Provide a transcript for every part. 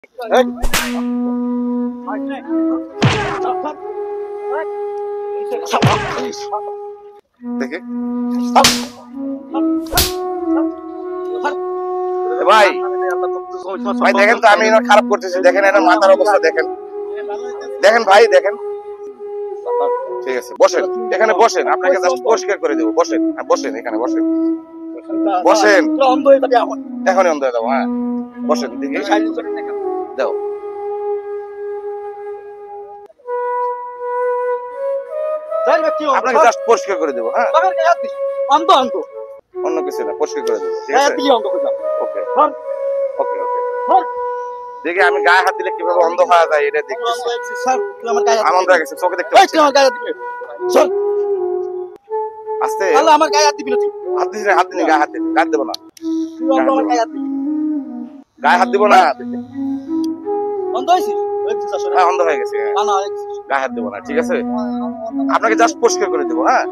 দেখে ভাই ভাই দেখেন তো আমি খারাপ করতেছি, দেখেন এর মাথার অবস্থা দেখেন, দেখেন ভাই দেখেন। ঠিক আছে বসেন, এখানে বসেন, আপনাকে জাস্ট পরিষ্কার করে দেবো। বসেন, বসেন এখানে বসেন, বসেন, এখনই অন্ধ হয়ে যাবো। হ্যাঁ বসেন, দেখি দাও। আপনাকে জাস্ট পরিষ্কার করে দেবো। হ্যাঁ অন্য কিছু না, পরিষ্কার করে দেবো। ঠিক আছে ওকে ওকে ওকে। দেখি আমি গায়ে হাত দিলে কিভাবে অন্ধ হওয়া যায় এটা দেখতেছি। আনন্দ হয়ে গেছে, চোখে দেখতে পাচ্ছি। আস্তে আমার গায়ে হাত দিবি না, হাত দিবি না, হাত দিবি, গায়ে হাত দিবি, গায়ে দেবো না, গায়ে হাত দিব না। অন্ধ হয়েছিস? হ্যাঁ অন্ধ হয়ে গেছে, গায়ে হাত দেবো না। ঠিক আছে আপনাকে জাস্ট পরিষ্কার করে দেবো। হ্যাঁ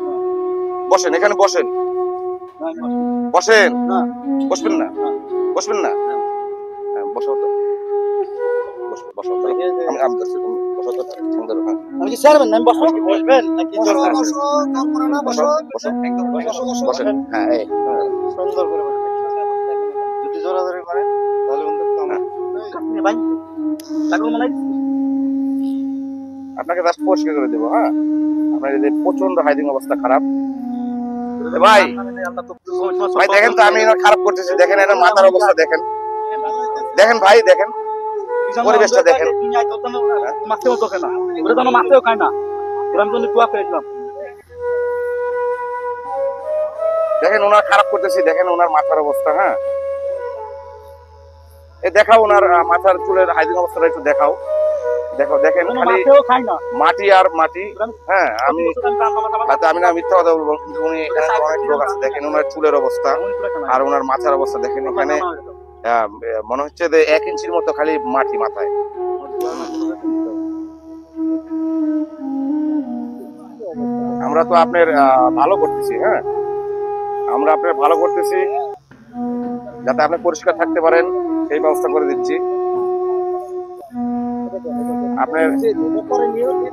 বসেন, এখানে বসেন, বসেন, বসবেন না, বসবেন না, বসো তো, বসো তো, আমি বসছি, তুমি বসো তো, সুন্দর। আমি কি চেয়ারম্যান, আমি বসবো? বসবেন নাকি? বসো বসো বসো একদম বসো বসেন। হ্যাঁ এই সুন্দর করে বসেন, যদি জোরাজোরি করেন তাহলে বন্ধু তো আমার ভাই লাগলো মানে। আপনাকে জাস্ট পরিষ্কার করে দেবো। হ্যাঁ আপনার এই যে প্রচন্ড হাইজিন অবস্থা খারাপ ভাই, ভাই দেখেন তো আমি খারাপ করতেছি, দেখেন এর মাথার অবস্থা দেখেন, দেখেন ভাই দেখেন, পরিবেশটা দেখেন। দেখেন ওনার খারাপ করতেছি, দেখেন ওনার মাথার অবস্থা। হ্যাঁ এই দেখাও ওনার মাথার চুলের হাইজিন অবস্থাটা একটু দেখাও। দেখো দেখেন খালি মাটি আর মাটি। হ্যাঁ আমি আমি না মিথ্যা কথা বলবো, কিন্তু উনি এখানে অনেক লোক আছে। দেখেন ওনার চুলের অবস্থা আর ওনার মাথার অবস্থা দেখেন, এখানে মনে হচ্ছে যে 1 ইঞ্চির মতো খালি মাটি মাথায়। আমরা তো আপনার ভালো করতেছি। হ্যাঁ আমরা আপনার ভালো করতেছি, যাতে আপনি পরিষ্কার থাকতে পারেন সেই ব্যবস্থা করে দিচ্ছি। আপনার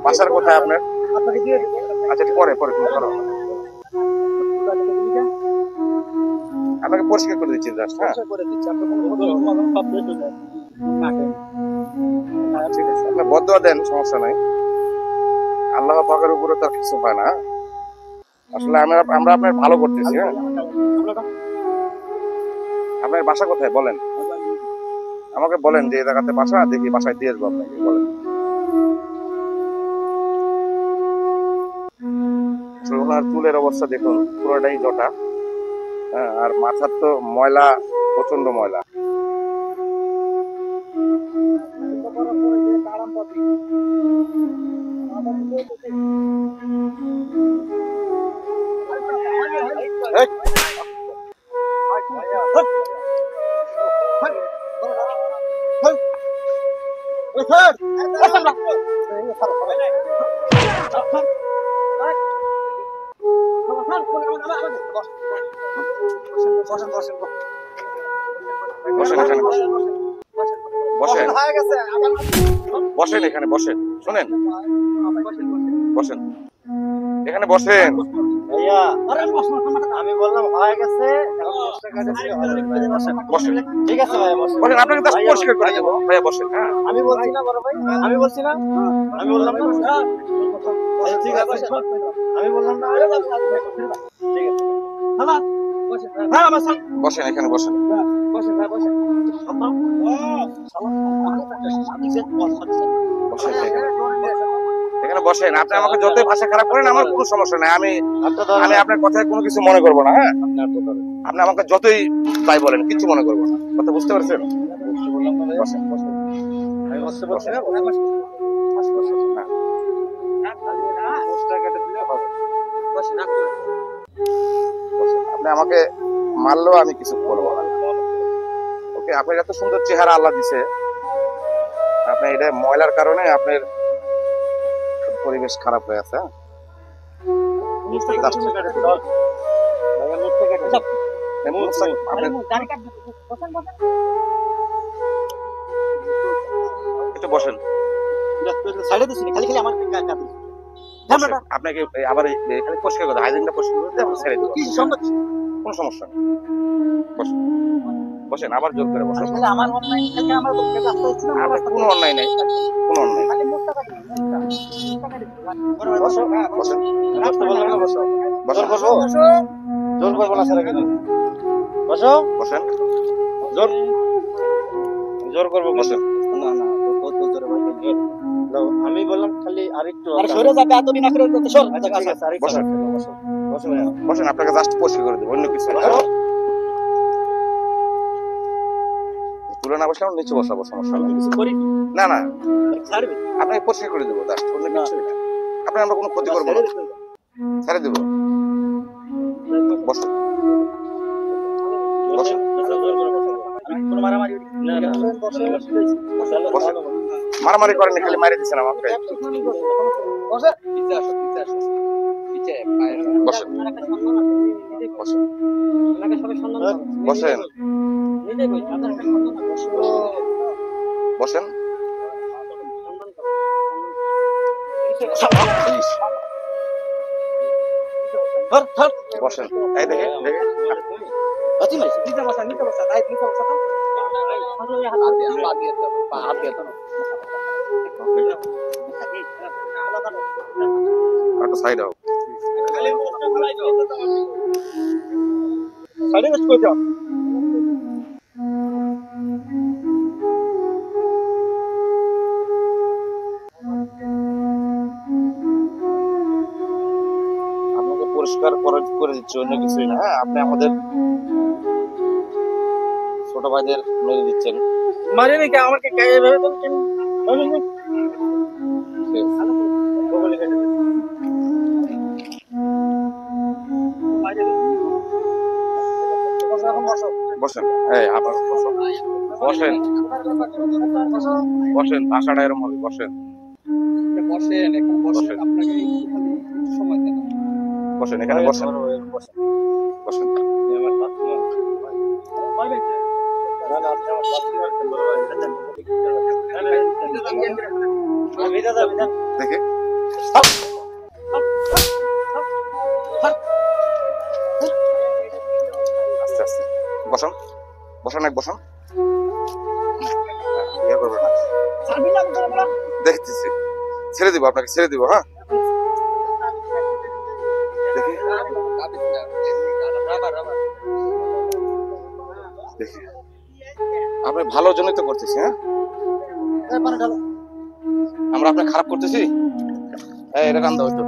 বাসার কোথায় আপনার? আচ্ছা পরে পরে তুমি করো, আপনাকে পরিষ্কার করে দিচ্ছি জাস্ট। হ্যাঁ ঠিক আছে, আপনি বদদোয়া দেন, সমস্যা নাই, আল্লাহ পাকের উপরে তো কিছু হয় না। আসলে আমরা আপনার ভালো করতেছি। হ্যাঁ আপনার বাসা কোথায় বলেন, আমাকে বলেন যে জায়গাতে বাসা, দেখি বাসায় দিয়ে আসবো আপনাকে। বলেন ওনার চুলের অবস্থা দেখুন, পুরোটাই জটা। হ্যাঁ আর মাথার তো ময়লা, প্রচন্ড ময়লা। বসেন এখানে বসেন, শোনেন বসেন এখানে বসেন। আমি বললাম হয়ে গেছে, ঠিক আছে ভাই বসেন, আপনাকে জাস্ট পরিষ্কার করে দেবো। ভাইয়া বসেন। হ্যাঁ আমি বলছি না বড় ভাই, আমি বলছি না, আমি বললাম না, ঠিক আছে আমি বললাম না, ঠিক আছে বসেন এখানে বসেন, বসেন ভাই বসেন, এখানে বসেন। আপনি আমাকে যতই ভাষা খারাপ করেন আমার কোনো সমস্যা নাই, আমি আপনার কথায় কোনো কিছু মনে করবো না। হ্যাঁ আপনি আমাকে যতই তাই বলেন, কিছু মনে করবো না, কথা বুঝতে পারছেন? আপনি আমাকে মারলেও আমি কিছু বলবো না। ওকে আপনার এত সুন্দর চেহারা আল্লাহ দিছে, আপনার এটা ময়লার কারণে আপনার পরিবেশ খারাপ হয়ে আছে। আপনি বসেন। সাইডে দিছি খালি খালি আমার আপনাকে আবার খালি পরিষ্কার করে হাইজিনটা পরিষ্কার করে আপনি ছেড়ে দেবো। কোনো সমস্যা নেই, বসেন বসেন, আবার জোর করে বসেন। আমার অন্যায় থেকে আমার কোনো অন্যায় নেই, কোনো অন্যায় নেই। বসো, বসেন, বসো, বসো, জোর করবো না স্যার, বসো, বসেন, জোর জোর করবো, বসেন। না না আমি বললাম খালি আরেকটু সরে যাবে, এত বিনা করে সর। আচ্ছা ঠিক আছে, আরেকটু বসেন, বসেন, আপনাকে জাস্ট পরিষ্কার করে দেবো, অন্য কিছু না। তুলে না বসলে নিচে বসাবো, সমস্যা নেই। কিছু করি না না, ছাড়বে, আপনাকে পরিষ্কার করে দেবো জাস্ট, অন্য কিছু না। আপনি আমরা কোনো ক্ষতি করবো না, ছেড়ে দেবো। বসেন, বসেন, কোনো মারামারি না, বসেন। মারামারি করেনি, খালি মারি দিচ্ছেন আমাকে। বসেন, বসেন, বসেন, বসেন। বসেন, এই দেখে দেখে একটা সাইড হোক। সাইডে বেশ করে দাও। আপনাকে পরিষ্কার করে দিচ্ছি, অন্য কিছুই না। হ্যাঁ, আপনি আমাদের ছোট ভাইদের মেরে দিচ্ছেন। মারিনি কে আমাকে কে এভাবে তো কেন মারিনি বসেন, এই আবার বসেন, বসেন, বসেন, ভাষাটা এরকম হবে। বসেন, বসেন, এখন বসেন, আপনাকে সময় দেন, বসেন, এখানে বসেন, বসেন। আমার বাথরুম পাইবে না না, আপনি আমার বাথরুম আমি দাদা দেখে আস্তে আস্তে বসুন, বসুন, এক বসুন। ইয়ে করবেন না, দেখতেছি, ছেড়ে দিব, আপনাকে ছেড়ে দিব। হ্যাঁ, দেখি দেখি, আপনি ভালোর জন্যই তো করতেছি। হ্যাঁ, আমরা আপনাকে খারাপ করতেছি? এটা কান্দা হইতো।